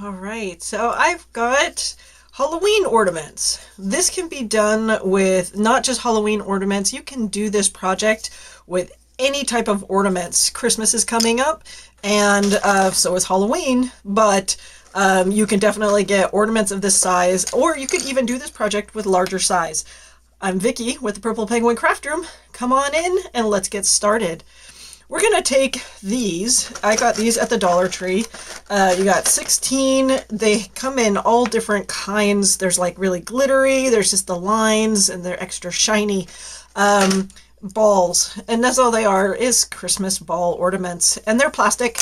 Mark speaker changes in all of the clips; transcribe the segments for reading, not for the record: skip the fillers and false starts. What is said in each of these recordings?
Speaker 1: All right, so I've got Halloween ornaments. This can be done with not just Halloween ornaments. You can do this project with any type of ornaments. Christmas is coming up, and so is Halloween, but you can definitely get ornaments of this size, or you could even do this project with larger size. I'm Vicky with the Purple Penguin Craft Room. Come on in and let's get started. We're going to take these. I got these at the Dollar Tree. You got 16. They come in all different kinds. There's like really glittery. There's just the lines and they're extra shiny balls. And that's all they are, is Christmas ball ornaments. And they're plastic.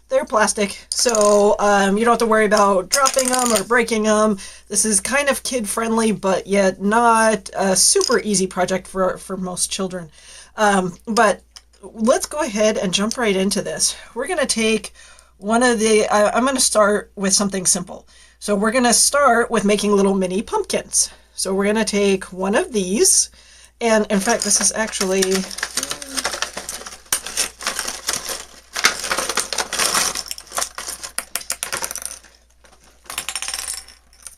Speaker 1: They're plastic, so you don't have to worry about dropping them or breaking them. This is kind of kid-friendly, but yet not a super easy project for most children. But let's go ahead and jump right into this. We're going to take one of the, I'm going to start with something simple. So we're going to start with making little mini pumpkins. So we're going to take one of these, and in fact, this is actually,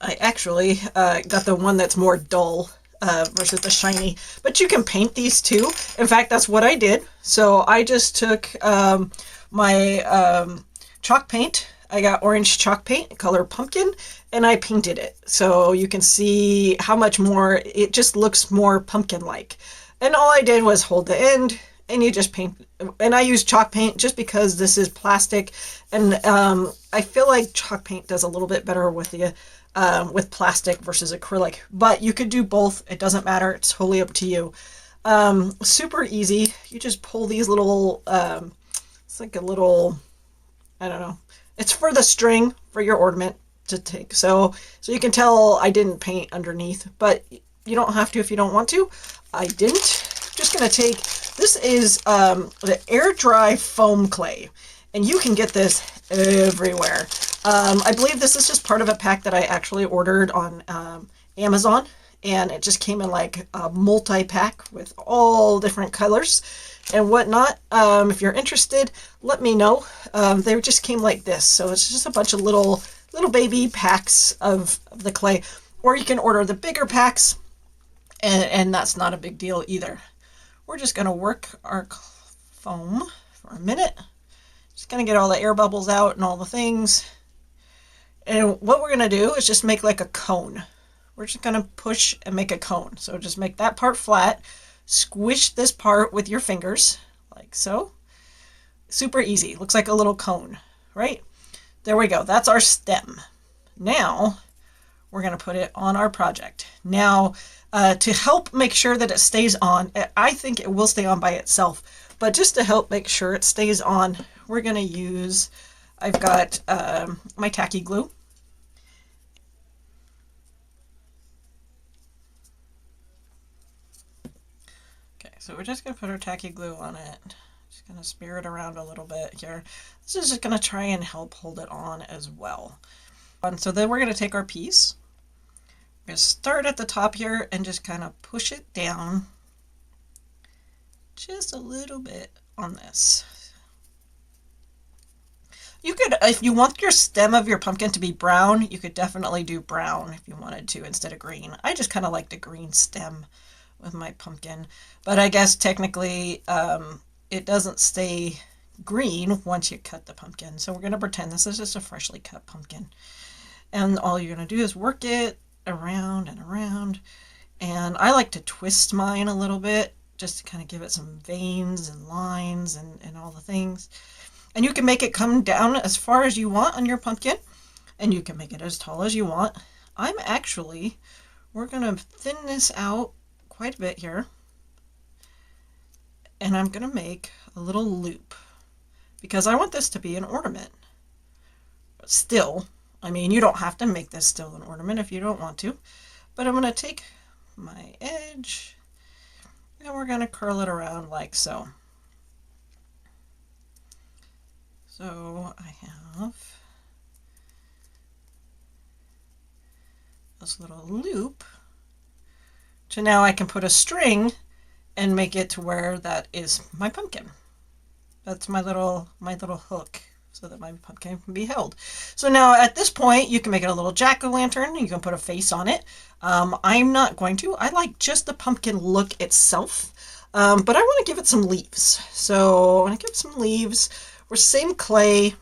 Speaker 1: I actually got the one that's more dull versus the shiny, but you can paint these too. In fact, that's what I did. So I just took my chalk paint. I got orange chalk paint, color pumpkin, and I painted it. So you can see how much more, it just looks more pumpkin-like. And all I did was hold the end, and you just paint. And I use chalk paint just because this is plastic, and I feel like chalk paint does a little bit better with the with plastic versus acrylic, but you could do both. It doesn't matter. It's totally up to you. Super easy. You just pull these little, it's like a little, I don't know. It's for the string for your ornament to take. So you can tell I didn't paint underneath, but you don't have to if you don't want to. I didn't. I'm just going to take, this is the air dry foam clay, and you can get this everywhere. I believe this is just part of a pack that I actually ordered on Amazon, and it just came in like a multi-pack with all different colors and whatnot. If you're interested, let me know. They just came like this, so it's just a bunch of little baby packs of the clay, or you can order the bigger packs, and that's not a big deal either. We're just going to work our foam for a minute. Just going to get all the air bubbles out and all the things. And what we're going to do is just make like a cone. We're just going to push and make a cone. So just make that part flat. Squish this part with your fingers, like so. Super easy. Looks like a little cone, right? There we go. That's our stem. Now, we're going to put it on our project. Now, to help make sure that it stays on, I think it will stay on by itself. But just to help make sure it stays on, we're going to use, I've got my Tacky Glue. Okay, so we're just going to put our Tacky Glue on it. Just going to smear it around a little bit here. This is just going to try and help hold it on as well. And so then we're going to take our piece. We're going to start at the top here and just kind of push it down just a little bit on this. You could, if you want your stem of your pumpkin to be brown, you could definitely do brown if you wanted to instead of green. I just kind of like the green stem with my pumpkin, but I guess technically it doesn't stay green once you cut the pumpkin. So we're going to pretend this is just a freshly cut pumpkin. And all you're going to do is work it around and around. And I like to twist mine a little bit just to kind of give it some veins and lines and all the things. And you can make it come down as far as you want on your pumpkin, and you can make it as tall as you want. We're going to thin this out quite a bit here, and I'm going to make a little loop because I want this to be an ornament. But still, I mean, you don't have to make this still an ornament if you don't want to, but I'm going to take my edge and we're going to curl it around like so. So I have this little loop. So now I can put a string and make it to where that is my pumpkin. That's my little hook. so that my pumpkin can be held. So now at this point, you can make it a little jack-o'-lantern. You can put a face on it. I'm not going to. I like just the pumpkin look itself, but I want to give it some leaves. So I'm going to give it some leaves. We're same clay.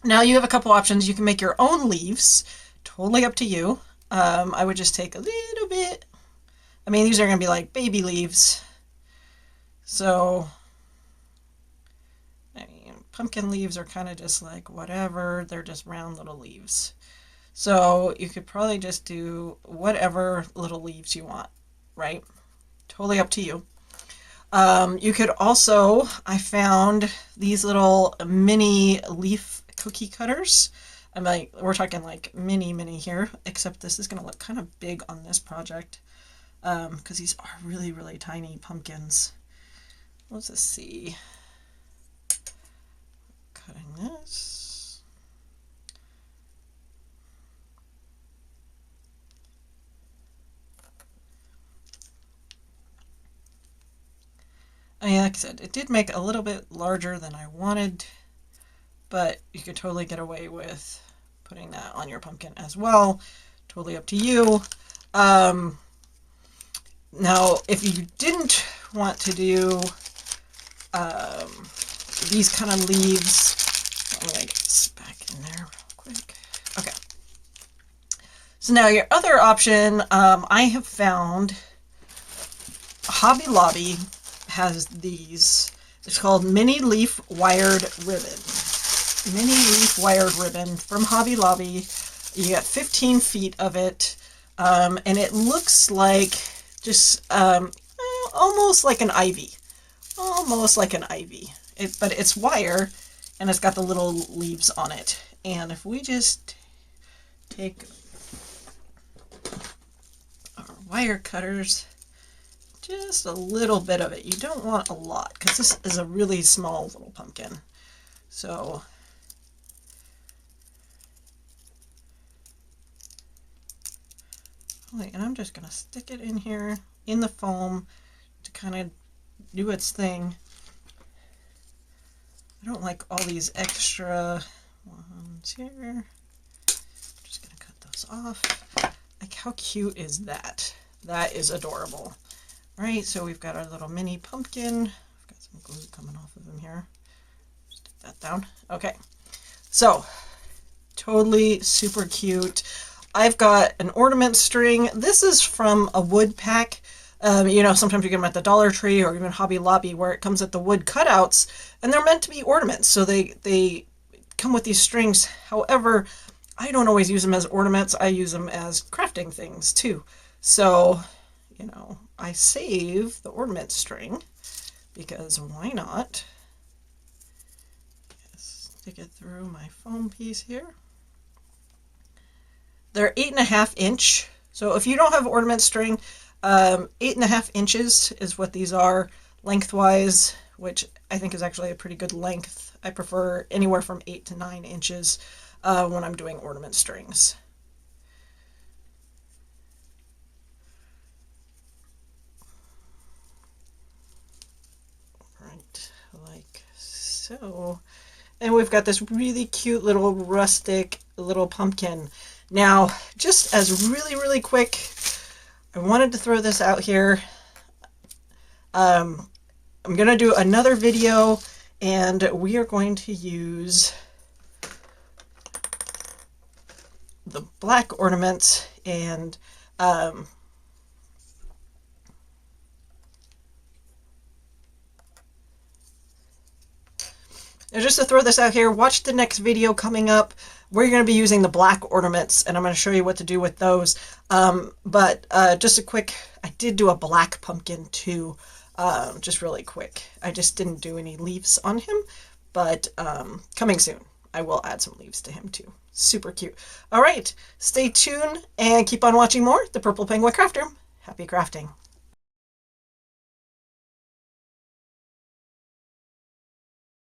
Speaker 1: Now you have a couple options. You can make your own leaves. Totally up to you. I would just take a little bit. I mean, these are going to be like baby leaves. So, I mean, pumpkin leaves are kind of just like whatever. They're just round little leaves. So you could probably just do whatever little leaves you want, right? Totally up to you. You could also, I found these little mini leaf cookie cutters. I'm like, we're talking like mini here, except this is going to look kind of big on this project because these are really, really tiny pumpkins. Let's just see. Cutting this. I mean, like I said, it did make a little bit larger than I wanted, but you could totally get away with putting that on your pumpkin as well. Totally up to you. Now, if you didn't want to do these kind of leaves, I'm going to get this back in there real quick. Okay. So now your other option, I have found Hobby Lobby has these. It's called Mini Leaf Wired Ribbon. Mini Leaf Wired Ribbon from Hobby Lobby. You get 15 feet of it, and it looks like just almost like an ivy. Almost like an ivy. But it's wire, and it's got the little leaves on it. And if we just take our wire cutters, just a little bit of it. You don't want a lot, because this is a really small little pumpkin. So and I'm just going to stick it in here in the foam to kind of do its thing. I don't like all these extra ones here. Just going to cut those off. Like, how cute is that? That is adorable. All right, so we've got our little mini pumpkin. I've got some glue coming off of him here. Just take that down. Okay, so totally super cute. I've got an ornament string. This is from a wood pack. You know, sometimes you get them at the Dollar Tree or even Hobby Lobby, where it comes at the wood cutouts, and they're meant to be ornaments. So they come with these strings. However, I don't always use them as ornaments. I use them as crafting things too. So, you know, I save the ornament string because why not? Stick it through my foam piece here. They're 8.5 inch. So if you don't have ornament string, 8.5 inches is what these are lengthwise, which I think is actually a pretty good length. I prefer anywhere from 8 to 9 inches when I'm doing ornament strings. Right, like so. And we've got this really cute little rustic little pumpkin. Now, just as really quick, I wanted to throw this out here. I'm going to do another video, and we are going to use the black ornaments and and just to throw this out here, watch the next video coming up. We're going to be using the black ornaments, and I'm going to show you what to do with those. But just a quick, I did do a black pumpkin too, just really quick. I just didn't do any leaves on him, but coming soon. I will add some leaves to him too. Super cute. All right, stay tuned and keep on watching more. The Purple Penguin Crafter. Happy crafting.